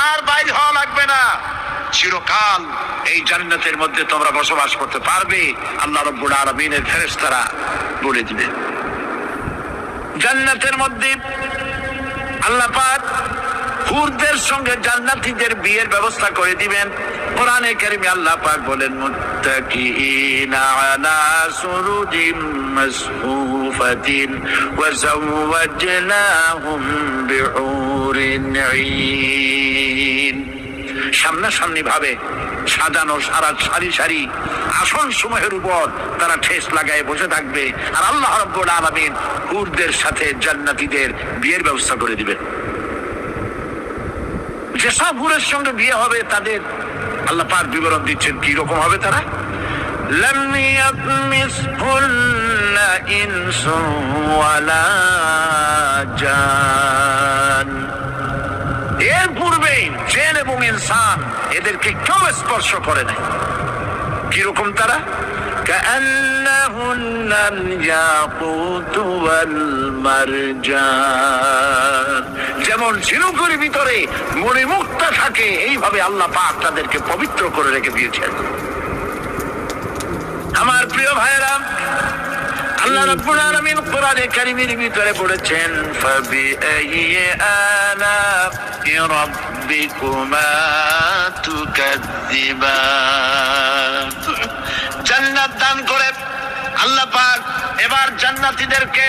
আর বাইর হওয়া লাগবে না, চিরকাল এই জান্নাতের মধ্যে তোমরা বসবাস করতে পারবে। আল্লাহ রাব্বুল আলামিনের ফেরেশতারা বলে দিবেন। জান্নাতের মধ্যে আল্লাহ পাক হুরদের সঙ্গে জান্নাতীদের বিয়ের ব্যবস্থা করে দিবেন। কোরআনে কারিমে আল্লাহ পাক বলেন, মুত্তাকিইনা আলা সুরুজিম মাসফুফাতিন ওয়া যাওয়াজনাহুম বিহুরিন ঈন। সামনাসামনি ভাবে সাজানো সারা সারি সারি আসন সমূহের উপর তারা ঠেস লাগায় বসে থাকবে, আর আল্লাহ রাব্বুল আলামিন হুরদের সাথে জান্নাতীদের বিয়ের ব্যবস্থা করে দিবেন। যেসব হুরের সঙ্গে বিয়ে হবে তাদের আল্লাহ পাক বিবরণ দিচ্ছেন কি রকম হবে তারা। লাম ইয়াতমিসহুন্না ইনসুন ওয়ালা জান। এর পূর্বে জিন এবং ইনসান এদেরকে কেউ স্পর্শ করে নাই। কিরকম তারা? কাআন্নাহুন্নাল ইয়াকুতু ওয়াল মারজান। যেমন ঝিনুকের ভিতরে মণিমুক্তা থাকে, এইভাবে আল্লাহ পাক তাদেরকে পবিত্র করে রেখে দিয়েছেন। আমার প্রিয় ভাইরা, আল্লাহ রাব্বুল আলামিন কোরআনে কারীমের ভিতরে বলেছেন, ফাবিআইয়ি আলা'i রাব্বিকুমা তুকাযযিবান। জান্নাত দান করে আল্লাহ পাক এবার জান্নাতীদেরকে